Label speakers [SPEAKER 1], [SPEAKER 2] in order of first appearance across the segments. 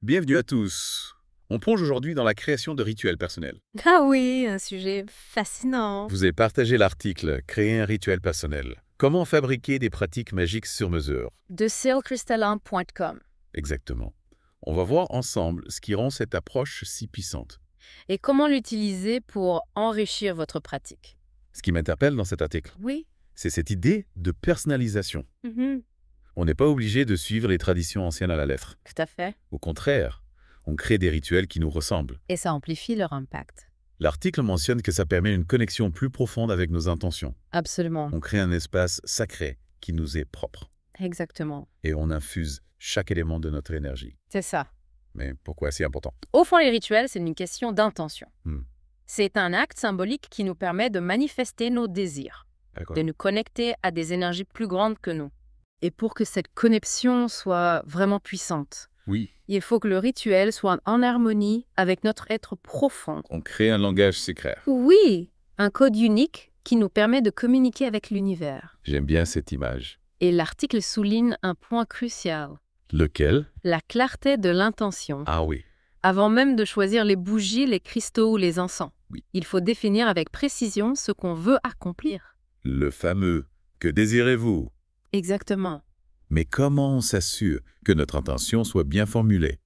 [SPEAKER 1] Bienvenue à tous. On plonge aujourd'hui dans la création de rituels personnels.
[SPEAKER 2] Ah oui, un sujet fascinant.
[SPEAKER 1] Vous avez partagé l'article « Créer un rituel personnel. Comment fabriquer des pratiques magiques sur mesure ».
[SPEAKER 2] De cielcrystalline.com.
[SPEAKER 1] Exactement. On va voir ensemble ce qui rend cette approche si puissante.
[SPEAKER 2] Et comment l'utiliser pour enrichir votre pratique.
[SPEAKER 1] Ce qui m'interpelle dans cet article,
[SPEAKER 2] Oui.
[SPEAKER 1] c'est cette idée de personnalisation. On n'est pas obligé de suivre les traditions anciennes à la lettre.
[SPEAKER 2] Tout à fait.
[SPEAKER 1] Au contraire, on crée des rituels qui nous ressemblent.
[SPEAKER 2] Et ça amplifie leur impact.
[SPEAKER 1] L'article mentionne que ça permet une connexion plus profonde avec nos intentions.
[SPEAKER 2] Absolument.
[SPEAKER 1] On crée un espace sacré qui nous est propre.
[SPEAKER 2] Exactement.
[SPEAKER 1] Et on infuse chaque élément de notre énergie.
[SPEAKER 2] C'est ça.
[SPEAKER 1] Mais pourquoi c'est important?
[SPEAKER 2] Au fond, les rituels, c'est une question d'intention.
[SPEAKER 1] Hmm.
[SPEAKER 2] C'est un acte symbolique qui nous permet de manifester nos désirs,
[SPEAKER 1] D'accord.
[SPEAKER 2] de nous connecter à des énergies plus grandes que nous. Et pour que cette connexion soit vraiment puissante,
[SPEAKER 1] Oui,
[SPEAKER 2] il faut que le rituel soit en harmonie avec notre être profond.
[SPEAKER 1] on crée un langage secret.
[SPEAKER 2] Oui, un code unique qui nous permet de communiquer avec l'univers.
[SPEAKER 1] J'aime bien cette image.
[SPEAKER 2] Et l'article souligne un point crucial,
[SPEAKER 1] Lequel?
[SPEAKER 2] la clarté de l'intention.
[SPEAKER 1] Ah oui.
[SPEAKER 2] Avant même de choisir les bougies, les cristaux ou les encens,
[SPEAKER 1] Oui.
[SPEAKER 2] il faut définir avec précision ce qu'on veut accomplir.
[SPEAKER 1] Le fameux « Que désirez-vous »
[SPEAKER 2] Exactement.
[SPEAKER 1] Mais comment on s'assure que notre intention soit bien formulée?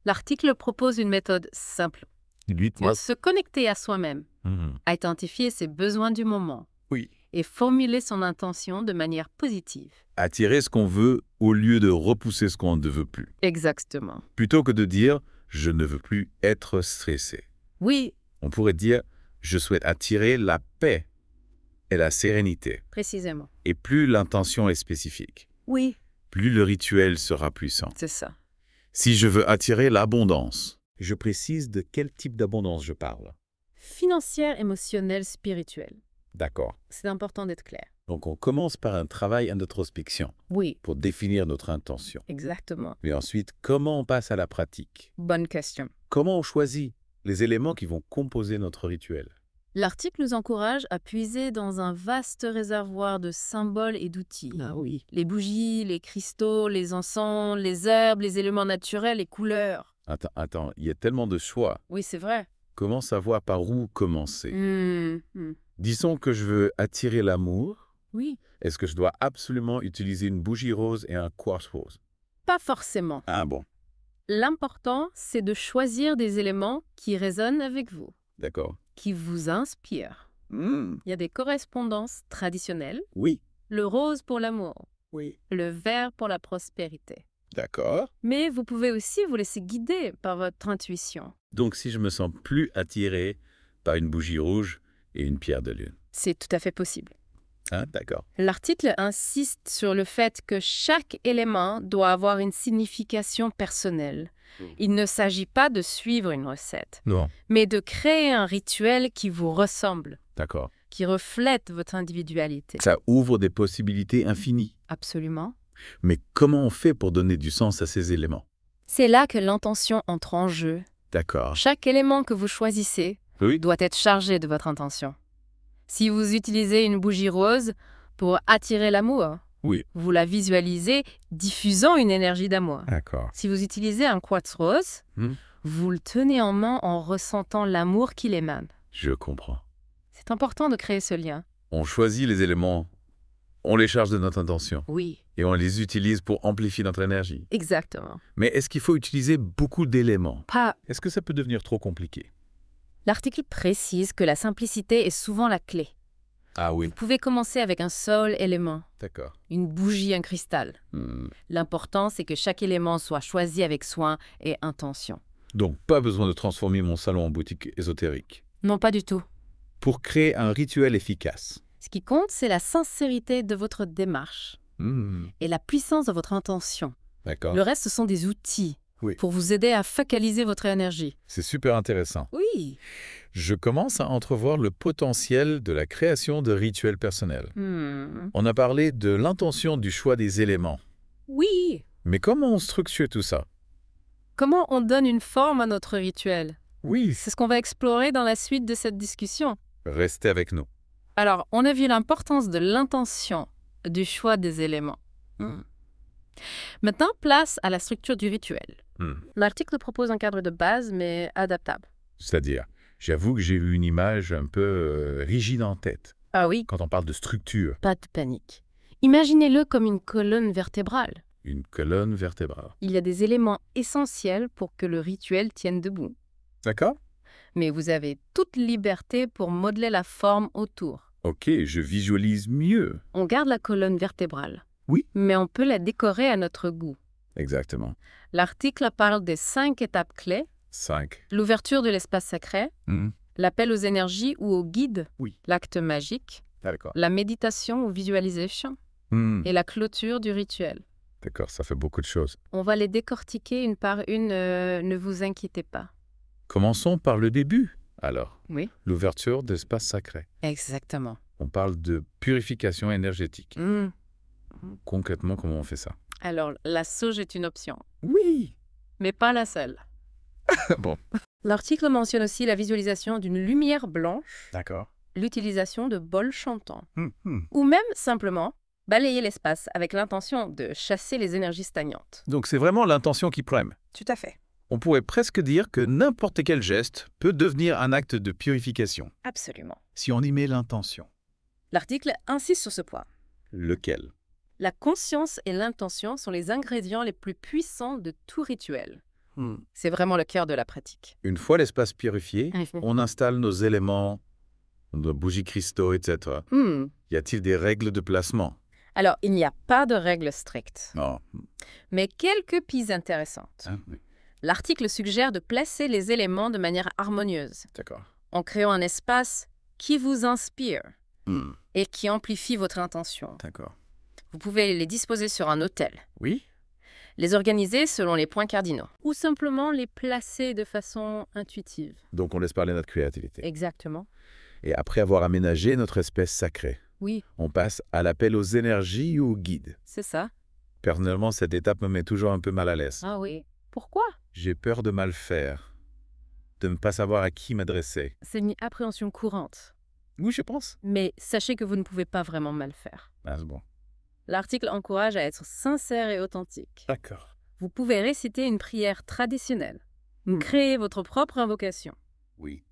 [SPEAKER 2] L'article propose une méthode simple
[SPEAKER 1] Dites-moi.
[SPEAKER 2] pour se connecter à soi-même, identifier ses besoins du moment
[SPEAKER 1] Oui.
[SPEAKER 2] et formuler son intention de manière positive.
[SPEAKER 1] Attirer ce qu'on veut au lieu de repousser ce qu'on ne veut plus.
[SPEAKER 2] Exactement.
[SPEAKER 1] Plutôt que de dire « je ne veux plus être stressé ».
[SPEAKER 2] Oui,
[SPEAKER 1] On pourrait dire « je souhaite attirer la paix et la sérénité ».
[SPEAKER 2] précisément.
[SPEAKER 1] Et plus l'intention est spécifique,
[SPEAKER 2] Oui,
[SPEAKER 1] plus le rituel sera puissant.
[SPEAKER 2] c'est ça.
[SPEAKER 1] Si je veux attirer l'abondance, je précise de quel type d'abondance je parle.
[SPEAKER 2] Financière, émotionnelle, spirituelle.
[SPEAKER 1] D'accord.
[SPEAKER 2] C'est important d'être clair.
[SPEAKER 1] Donc on commence par un travail d'introspection
[SPEAKER 2] Oui,
[SPEAKER 1] pour définir notre intention.
[SPEAKER 2] exactement.
[SPEAKER 1] Mais ensuite, comment on passe à la pratique?
[SPEAKER 2] Bonne question.
[SPEAKER 1] Comment on choisit les éléments qui vont composer notre rituel?
[SPEAKER 2] L'article nous encourage à puiser dans un vaste réservoir de symboles et d'outils.
[SPEAKER 1] Ah oui.
[SPEAKER 2] Les bougies, les cristaux, les encens, les herbes, les éléments naturels, les couleurs.
[SPEAKER 1] Attends, il y a tellement de choix.
[SPEAKER 2] Oui, c'est vrai.
[SPEAKER 1] Comment savoir par où commencer? Disons que je veux attirer l'amour.
[SPEAKER 2] Oui.
[SPEAKER 1] Est-ce que je dois absolument utiliser une bougie rose et un quartz rose?
[SPEAKER 2] Pas forcément.
[SPEAKER 1] Ah bon,
[SPEAKER 2] L'important, c'est de choisir des éléments qui résonnent avec vous,
[SPEAKER 1] d'accord.
[SPEAKER 2] qui vous inspirent. Il y a des correspondances traditionnelles.
[SPEAKER 1] Oui,
[SPEAKER 2] Le rose pour l'amour,
[SPEAKER 1] oui.
[SPEAKER 2] le vert pour la prospérité.
[SPEAKER 1] D'accord.
[SPEAKER 2] Mais vous pouvez aussi vous laisser guider par votre intuition.
[SPEAKER 1] Donc si je me sens plus attiré par une bougie rouge et une pierre de lune.
[SPEAKER 2] C'est tout à fait possible.
[SPEAKER 1] Ah, d'accord.
[SPEAKER 2] L'article insiste sur le fait que chaque élément doit avoir une signification personnelle. Il ne s'agit pas de suivre une recette,
[SPEAKER 1] Non.
[SPEAKER 2] mais de créer un rituel qui vous ressemble,
[SPEAKER 1] D'accord.
[SPEAKER 2] qui reflète votre individualité.
[SPEAKER 1] Ça ouvre des possibilités infinies.
[SPEAKER 2] Absolument.
[SPEAKER 1] Mais comment on fait pour donner du sens à ces éléments?
[SPEAKER 2] C'est là que l'intention entre en jeu.
[SPEAKER 1] D'accord.
[SPEAKER 2] Chaque élément que vous choisissez
[SPEAKER 1] Oui.
[SPEAKER 2] doit être chargé de votre intention. Si vous utilisez une bougie rose pour attirer l'amour,
[SPEAKER 1] Oui.
[SPEAKER 2] vous la visualisez diffusant une énergie d'amour.
[SPEAKER 1] D'accord.
[SPEAKER 2] Si vous utilisez un quartz rose, vous le tenez en main en ressentant l'amour qu'il émane.
[SPEAKER 1] Je comprends.
[SPEAKER 2] C'est important de créer ce lien.
[SPEAKER 1] On choisit les éléments, on les charge de notre intention
[SPEAKER 2] Oui,
[SPEAKER 1] et on les utilise pour amplifier notre énergie.
[SPEAKER 2] exactement.
[SPEAKER 1] Mais est-ce qu'il faut utiliser beaucoup d'éléments?
[SPEAKER 2] Pas.
[SPEAKER 1] Est-ce que ça peut devenir trop compliqué?
[SPEAKER 2] L'article précise que la simplicité est souvent la clé.
[SPEAKER 1] Ah oui.
[SPEAKER 2] Vous pouvez commencer avec un seul élément,
[SPEAKER 1] D'accord.
[SPEAKER 2] une bougie, un cristal. L'important, c'est que chaque élément soit choisi avec soin et intention.
[SPEAKER 1] Donc pas besoin de transformer mon salon en boutique ésotérique.
[SPEAKER 2] Non, pas du tout.
[SPEAKER 1] Pour créer un rituel efficace.
[SPEAKER 2] Ce qui compte, c'est la sincérité de votre démarche et la puissance de votre intention.
[SPEAKER 1] D'accord.
[SPEAKER 2] Le reste, ce sont des outils
[SPEAKER 1] Oui.
[SPEAKER 2] pour vous aider à focaliser votre énergie.
[SPEAKER 1] C'est super intéressant.
[SPEAKER 2] Oui.
[SPEAKER 1] Je commence à entrevoir le potentiel de la création de rituels personnels. On a parlé de l'intention du choix des éléments.
[SPEAKER 2] Oui.
[SPEAKER 1] Mais comment on structure tout ça?
[SPEAKER 2] Comment on donne une forme à notre rituel?
[SPEAKER 1] Oui.
[SPEAKER 2] C'est ce qu'on va explorer dans la suite de cette discussion.
[SPEAKER 1] Restez avec nous.
[SPEAKER 2] Alors, on a vu l'importance de l'intention, du choix des éléments. Maintenant, place à la structure du rituel. L'article propose un cadre de base, mais adaptable.
[SPEAKER 1] C'est-à-dire, j'avoue que j'ai eu une image un peu rigide en tête
[SPEAKER 2] Ah oui,
[SPEAKER 1] quand on parle de structure,
[SPEAKER 2] pas de panique. Imaginez-le comme une colonne vertébrale.
[SPEAKER 1] une colonne vertébrale.
[SPEAKER 2] Il y a des éléments essentiels pour que le rituel tienne debout.
[SPEAKER 1] D'accord?
[SPEAKER 2] Mais vous avez toute liberté pour modeler la forme autour.
[SPEAKER 1] Ok, je visualise mieux.
[SPEAKER 2] On garde la colonne vertébrale.
[SPEAKER 1] Oui.
[SPEAKER 2] Mais on peut la décorer à notre goût.
[SPEAKER 1] Exactement.
[SPEAKER 2] L'article parle des 5 étapes clés.
[SPEAKER 1] 5.
[SPEAKER 2] L'ouverture de l'espace sacré, l'appel aux énergies ou aux guides,
[SPEAKER 1] Oui.
[SPEAKER 2] l'acte magique,
[SPEAKER 1] D'accord.
[SPEAKER 2] la méditation ou visualisation et la clôture du rituel.
[SPEAKER 1] D'accord, ça fait beaucoup de choses.
[SPEAKER 2] On va les décortiquer une par une, ne vous inquiétez pas.
[SPEAKER 1] Commençons par le début, alors.
[SPEAKER 2] Oui.
[SPEAKER 1] L'ouverture d'espace sacré.
[SPEAKER 2] Exactement.
[SPEAKER 1] On parle de purification énergétique. Concrètement, comment on fait ça?
[SPEAKER 2] Alors, la sauge est une option,
[SPEAKER 1] Oui.
[SPEAKER 2] mais pas la seule.
[SPEAKER 1] Bon.
[SPEAKER 2] L'article mentionne aussi la visualisation d'une lumière blanche,
[SPEAKER 1] D'accord.
[SPEAKER 2] l'utilisation de bols chantants, ou même simplement balayer l'espace avec l'intention de chasser les énergies stagnantes.
[SPEAKER 1] Donc c'est vraiment l'intention qui prime.
[SPEAKER 2] Tout à fait.
[SPEAKER 1] On pourrait presque dire que n'importe quel geste peut devenir un acte de purification,
[SPEAKER 2] Absolument.
[SPEAKER 1] si on y met l'intention.
[SPEAKER 2] L'article insiste sur ce point.
[SPEAKER 1] Lequel?
[SPEAKER 2] La conscience et l'intention sont les ingrédients les plus puissants de tout rituel. C'est vraiment le cœur de la pratique.
[SPEAKER 1] Une fois l'espace purifié, on installe nos éléments, nos bougies cristaux, etc. Y a-t-il des règles de placement?
[SPEAKER 2] Alors, il n'y a pas de règles strictes,
[SPEAKER 1] Non.
[SPEAKER 2] mais quelques pistes intéressantes.
[SPEAKER 1] Oui.
[SPEAKER 2] L'article suggère de placer les éléments de manière harmonieuse,
[SPEAKER 1] D'accord.
[SPEAKER 2] en créant un espace qui vous inspire et qui amplifie votre intention.
[SPEAKER 1] D'accord.
[SPEAKER 2] Vous pouvez les disposer sur un autel,
[SPEAKER 1] Oui?
[SPEAKER 2] les organiser selon les points cardinaux, ou simplement les placer de façon intuitive.
[SPEAKER 1] Donc on laisse parler notre créativité.
[SPEAKER 2] Exactement.
[SPEAKER 1] Et après avoir aménagé notre espèce sacrée,
[SPEAKER 2] Oui,
[SPEAKER 1] on passe à l'appel aux énergies ou aux guides.
[SPEAKER 2] c'est ça.
[SPEAKER 1] Personnellement, cette étape me met toujours un peu mal à l'aise.
[SPEAKER 2] Ah oui. Pourquoi?
[SPEAKER 1] J'ai peur de mal faire, de ne pas savoir à qui m'adresser.
[SPEAKER 2] C'est une appréhension courante.
[SPEAKER 1] Oui, je pense.
[SPEAKER 2] Mais sachez que vous ne pouvez pas vraiment mal faire.
[SPEAKER 1] Ah, c'est bon.
[SPEAKER 2] L'article encourage à être sincère et authentique.
[SPEAKER 1] D'accord.
[SPEAKER 2] Vous pouvez réciter une prière traditionnelle, créer votre propre invocation,
[SPEAKER 1] Oui.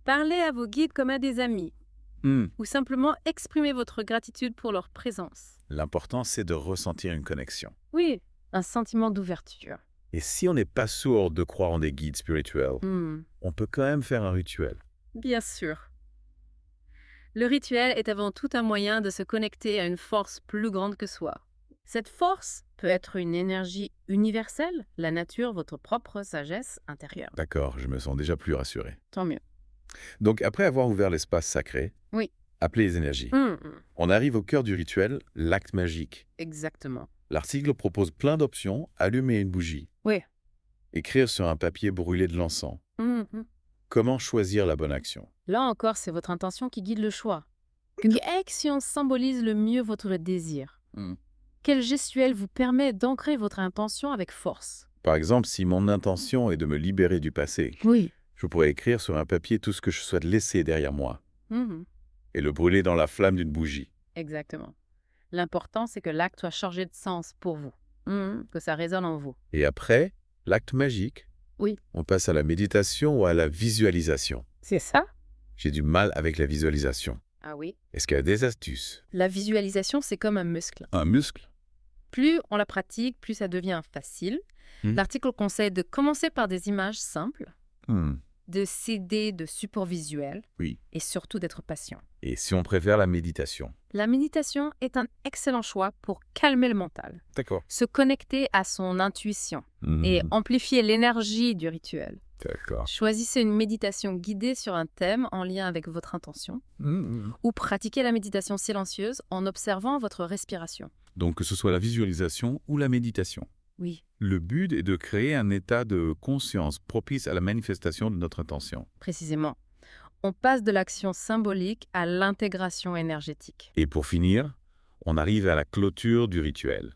[SPEAKER 2] parler à vos guides comme à des amis, ou simplement exprimer votre gratitude pour leur présence.
[SPEAKER 1] L'important, c'est de ressentir une connexion.
[SPEAKER 2] Oui, un sentiment d'ouverture.
[SPEAKER 1] Et si on n'est pas sourd de croire en des guides spirituels, on peut quand même faire un rituel.
[SPEAKER 2] Bien sûr. Le rituel est avant tout un moyen de se connecter à une force plus grande que soi. Cette force peut être une énergie universelle, la nature, votre propre sagesse intérieure.
[SPEAKER 1] D'accord, je me sens déjà plus rassuré.
[SPEAKER 2] Tant mieux.
[SPEAKER 1] Donc, après avoir ouvert l'espace sacré,
[SPEAKER 2] Oui.
[SPEAKER 1] appelé les énergies, on arrive au cœur du rituel, l'acte magique.
[SPEAKER 2] Exactement.
[SPEAKER 1] L'article propose plein d'options, allumer une bougie,
[SPEAKER 2] Oui.
[SPEAKER 1] écrire sur un papier brûlé de l'encens. Comment choisir la bonne action?
[SPEAKER 2] Là encore, c'est votre intention qui guide le choix. Quelle action symbolise le mieux votre désir? Quelle gestuelle vous permet d'ancrer votre intention avec force?
[SPEAKER 1] Par exemple, si mon intention est de me libérer du passé,
[SPEAKER 2] Oui.
[SPEAKER 1] je pourrais écrire sur un papier tout ce que je souhaite laisser derrière moi et le brûler dans la flamme d'une bougie.
[SPEAKER 2] Exactement. L'important, c'est que l'acte soit chargé de sens pour vous, que ça résonne en vous.
[SPEAKER 1] Et après, l'acte magique,
[SPEAKER 2] Oui.
[SPEAKER 1] on passe à la méditation ou à la visualisation.
[SPEAKER 2] C'est ça?
[SPEAKER 1] J'ai du mal avec la visualisation.
[SPEAKER 2] Ah oui.
[SPEAKER 1] Est-ce qu'il y a des astuces?
[SPEAKER 2] La visualisation, c'est comme un muscle.
[SPEAKER 1] Un muscle?
[SPEAKER 2] Plus on la pratique, plus ça devient facile. L'article conseille de commencer par des images simples, de s'aider de supports visuels
[SPEAKER 1] Oui.
[SPEAKER 2] et surtout d'être patient.
[SPEAKER 1] Et si on préfère la méditation?
[SPEAKER 2] La méditation est un excellent choix pour calmer le mental,
[SPEAKER 1] D'accord.
[SPEAKER 2] se connecter à son intuition et amplifier l'énergie du rituel.
[SPEAKER 1] D'accord.
[SPEAKER 2] Choisissez une méditation guidée sur un thème en lien avec votre intention ou pratiquez la méditation silencieuse en observant votre respiration.
[SPEAKER 1] Donc que ce soit la visualisation ou la méditation.
[SPEAKER 2] Oui,
[SPEAKER 1] Le but est de créer un état de conscience propice à la manifestation de notre intention.
[SPEAKER 2] précisément. On passe de l'action symbolique à l'intégration énergétique.
[SPEAKER 1] Et pour finir, on arrive à la clôture du rituel.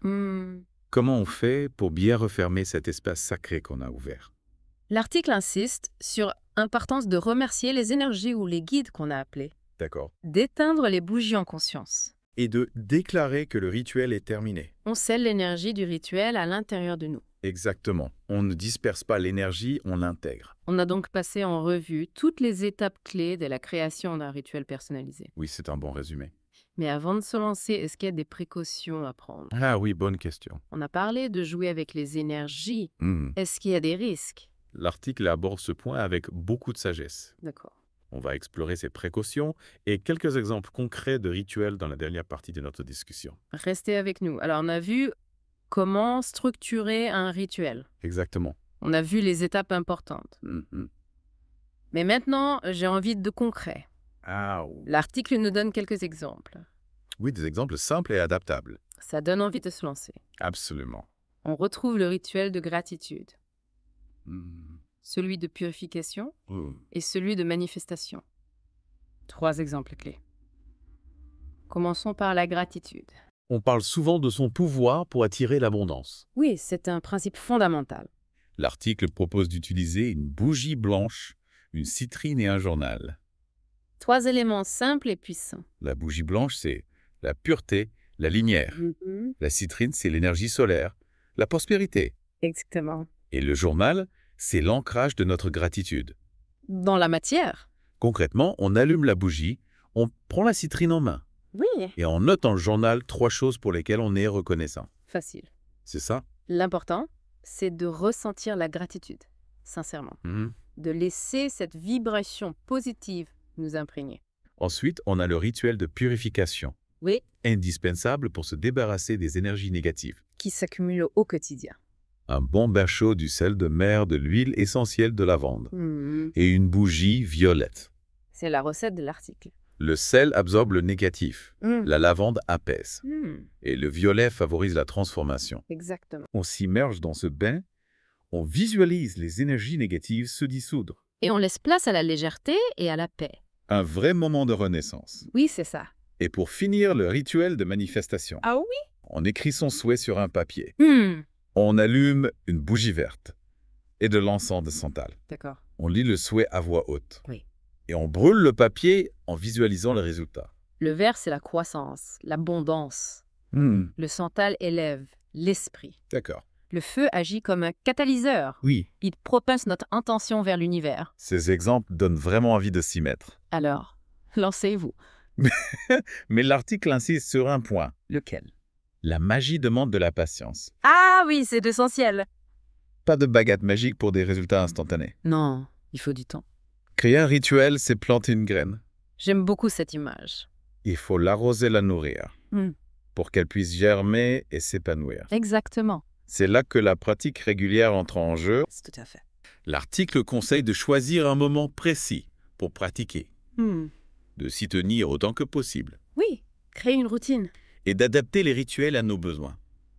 [SPEAKER 1] Comment on fait pour bien refermer cet espace sacré qu'on a ouvert?
[SPEAKER 2] L'article insiste sur l'importance de remercier les énergies ou les guides qu'on a appelés,
[SPEAKER 1] D'accord.
[SPEAKER 2] d'éteindre les bougies en conscience.
[SPEAKER 1] Et de déclarer que le rituel est terminé.
[SPEAKER 2] On scelle l'énergie du rituel à l'intérieur de nous.
[SPEAKER 1] Exactement. On ne disperse pas l'énergie, on l'intègre.
[SPEAKER 2] On a donc passé en revue toutes les étapes clés de la création d'un rituel personnalisé.
[SPEAKER 1] Oui, c'est un bon résumé.
[SPEAKER 2] Mais avant de se lancer, est-ce qu'il y a des précautions à prendre?
[SPEAKER 1] Ah oui, bonne question.
[SPEAKER 2] On a parlé de jouer avec les énergies.
[SPEAKER 1] Mhm.
[SPEAKER 2] Est-ce qu'il y a des risques?
[SPEAKER 1] L'article aborde ce point avec beaucoup de sagesse.
[SPEAKER 2] D'accord.
[SPEAKER 1] On va explorer ces précautions et quelques exemples concrets de rituels dans la dernière partie de notre discussion.
[SPEAKER 2] Restez avec nous. Alors, on a vu comment structurer un rituel.
[SPEAKER 1] Exactement.
[SPEAKER 2] On a vu les étapes importantes.
[SPEAKER 1] Mhm.
[SPEAKER 2] Mais maintenant, j'ai envie de concret.
[SPEAKER 1] Ah
[SPEAKER 2] L'article nous donne quelques exemples.
[SPEAKER 1] oui, des exemples simples et adaptables.
[SPEAKER 2] Ça donne envie de se lancer.
[SPEAKER 1] Absolument.
[SPEAKER 2] On retrouve le rituel de gratitude,
[SPEAKER 1] Mhm.
[SPEAKER 2] celui de purification
[SPEAKER 1] Mhm.
[SPEAKER 2] et celui de manifestation. 3 exemples clés. Commençons par la gratitude.
[SPEAKER 1] On parle souvent de son pouvoir pour attirer l'abondance.
[SPEAKER 2] Oui, c'est un principe fondamental.
[SPEAKER 1] L'article propose d'utiliser une bougie blanche, une citrine et un journal.
[SPEAKER 2] 3 éléments simples et puissants.
[SPEAKER 1] La bougie blanche, c'est la pureté, la lumière. La citrine, c'est l'énergie solaire, la prospérité.
[SPEAKER 2] Exactement.
[SPEAKER 1] Et le journal, c'est l'ancrage de notre gratitude.
[SPEAKER 2] Dans la matière?
[SPEAKER 1] Concrètement, on allume la bougie, on prend la citrine en main
[SPEAKER 2] Oui.
[SPEAKER 1] et on note dans le journal 3 choses pour lesquelles on est reconnaissant.
[SPEAKER 2] Facile.
[SPEAKER 1] C'est ça?
[SPEAKER 2] L'important, c'est de ressentir la gratitude, sincèrement. De laisser cette vibration positive nous imprégner.
[SPEAKER 1] Ensuite, on a le rituel de purification,
[SPEAKER 2] Oui.
[SPEAKER 1] indispensable pour se débarrasser des énergies négatives.
[SPEAKER 2] Qui s'accumule au quotidien.
[SPEAKER 1] Un bon bain chaud du sel de mer, de l'huile essentielle de lavande et une bougie violette.
[SPEAKER 2] C'est la recette de l'article.
[SPEAKER 1] Le sel absorbe le négatif, la lavande apaise et le violet favorise la transformation.
[SPEAKER 2] Exactement.
[SPEAKER 1] On s'immerge dans ce bain, on visualise les énergies négatives se dissoudre.
[SPEAKER 2] Et on laisse place à la légèreté et à la paix.
[SPEAKER 1] Un vrai moment de renaissance.
[SPEAKER 2] Oui, c'est ça.
[SPEAKER 1] Et pour finir, le rituel de manifestation.
[SPEAKER 2] Ah oui?
[SPEAKER 1] On écrit son souhait sur un papier. On allume une bougie verte et de l'encens de santal.
[SPEAKER 2] D'accord.
[SPEAKER 1] On lit le souhait à voix haute.
[SPEAKER 2] Oui.
[SPEAKER 1] Et on brûle le papier en visualisant le résultat.
[SPEAKER 2] Le vert, c'est la croissance, l'abondance. Le santal élève l'esprit.
[SPEAKER 1] D'accord.
[SPEAKER 2] Le feu agit comme un catalyseur.
[SPEAKER 1] Oui.
[SPEAKER 2] Il propulse notre intention vers l'univers.
[SPEAKER 1] Ces exemples donnent vraiment envie de s'y mettre.
[SPEAKER 2] Alors, lancez-vous.
[SPEAKER 1] Mais l'article insiste sur un point.
[SPEAKER 2] Lequel?
[SPEAKER 1] La magie demande de la patience.
[SPEAKER 2] Ah oui, c'est essentiel.
[SPEAKER 1] Pas de baguette magique pour des résultats instantanés.
[SPEAKER 2] Non, il faut du temps.
[SPEAKER 1] Créer un rituel, c'est planter une graine.
[SPEAKER 2] J'aime beaucoup cette image.
[SPEAKER 1] Il faut l'arroser, la nourrir, pour qu'elle puisse germer et s'épanouir.
[SPEAKER 2] Exactement.
[SPEAKER 1] C'est là que la pratique régulière entre en jeu.
[SPEAKER 2] C'est tout à fait.
[SPEAKER 1] L'article conseille de choisir un moment précis pour pratiquer, de s'y tenir autant que possible,
[SPEAKER 2] Oui, créer une routine.
[SPEAKER 1] et d'adapter les rituels à nos besoins.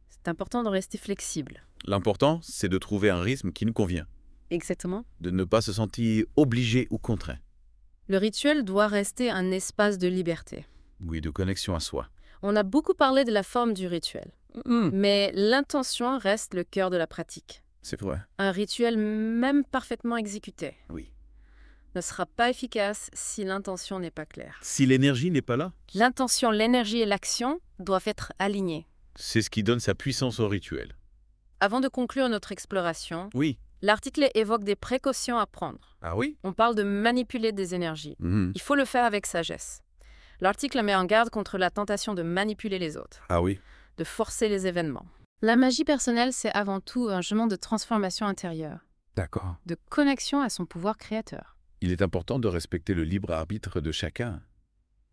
[SPEAKER 2] C'est important de rester flexible.
[SPEAKER 1] L'important, c'est de trouver un rythme qui nous convient,
[SPEAKER 2] Exactement.
[SPEAKER 1] de ne pas se sentir obligé ou contraint.
[SPEAKER 2] Le rituel doit rester un espace de liberté.
[SPEAKER 1] Oui, de connexion à soi.
[SPEAKER 2] On a beaucoup parlé de la forme du rituel, mais l'intention reste le cœur de la pratique.
[SPEAKER 1] C'est vrai.
[SPEAKER 2] Un rituel, même parfaitement exécuté,
[SPEAKER 1] Oui.
[SPEAKER 2] ne sera pas efficace si l'intention n'est pas claire.
[SPEAKER 1] Si l'énergie n'est pas là,
[SPEAKER 2] L'intention, l'énergie et l'action doivent être alignées.
[SPEAKER 1] c'est ce qui donne sa puissance au rituel.
[SPEAKER 2] Avant de conclure notre exploration,
[SPEAKER 1] Oui.
[SPEAKER 2] l'article évoque des précautions à prendre.
[SPEAKER 1] Ah oui?
[SPEAKER 2] On parle de manipuler des énergies. Il faut le faire avec sagesse. L'article met en garde contre la tentation de manipuler les autres,
[SPEAKER 1] Ah oui.
[SPEAKER 2] de forcer les événements. La magie personnelle, c'est avant tout un chemin de transformation intérieure,
[SPEAKER 1] D'accord.
[SPEAKER 2] de connexion à son pouvoir créateur.
[SPEAKER 1] Il est important de respecter le libre arbitre de chacun,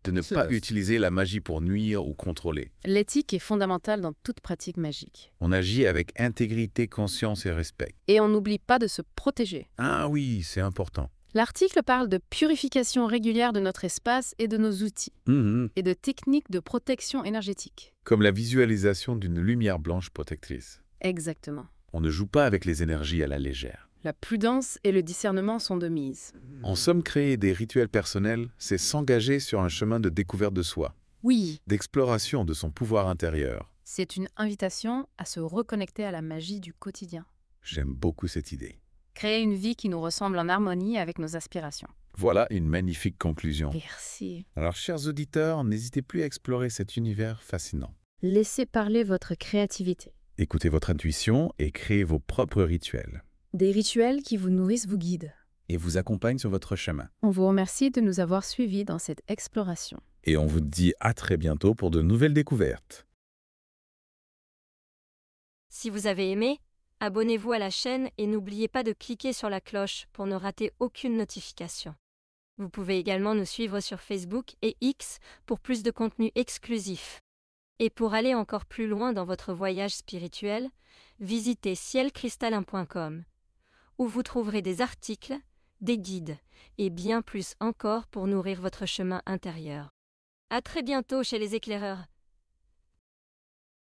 [SPEAKER 1] de ne pas utiliser la magie pour nuire ou contrôler.
[SPEAKER 2] L'éthique est fondamentale dans toute pratique magique.
[SPEAKER 1] On agit avec intégrité, conscience et respect.
[SPEAKER 2] Et on n'oublie pas de se protéger.
[SPEAKER 1] Ah oui, c'est important.
[SPEAKER 2] L'article parle de purification régulière de notre espace et de nos outils, et de techniques de protection énergétique.
[SPEAKER 1] Comme la visualisation d'une lumière blanche protectrice.
[SPEAKER 2] Exactement.
[SPEAKER 1] On ne joue pas avec les énergies à la légère.
[SPEAKER 2] La prudence et le discernement sont de mise.
[SPEAKER 1] En somme, créer des rituels personnels, c'est s'engager sur un chemin de découverte de soi,
[SPEAKER 2] Oui,
[SPEAKER 1] d'exploration de son pouvoir intérieur.
[SPEAKER 2] c'est une invitation à se reconnecter à la magie du quotidien.
[SPEAKER 1] J'aime beaucoup cette idée.
[SPEAKER 2] Créer une vie qui nous ressemble en harmonie avec nos aspirations.
[SPEAKER 1] Voilà une magnifique conclusion.
[SPEAKER 2] Merci.
[SPEAKER 1] Alors, chers auditeurs, n'hésitez plus à explorer cet univers fascinant.
[SPEAKER 2] Laissez parler votre créativité.
[SPEAKER 1] Écoutez votre intuition et créez vos propres rituels.
[SPEAKER 2] Des rituels qui vous nourrissent vous guident.
[SPEAKER 1] Et vous accompagnent sur votre chemin.
[SPEAKER 2] On vous remercie de nous avoir suivis dans cette exploration.
[SPEAKER 1] Et on vous dit à très bientôt pour de nouvelles découvertes.
[SPEAKER 3] Si vous avez aimé, abonnez-vous à la chaîne et n'oubliez pas de cliquer sur la cloche pour ne rater aucune notification. Vous pouvez également nous suivre sur Facebook et X pour plus de contenu exclusif. Et pour aller encore plus loin dans votre voyage spirituel, visitez cielcristallin.com, où vous trouverez des articles, des guides et bien plus encore pour nourrir votre chemin intérieur. À très bientôt chez les éclaireurs.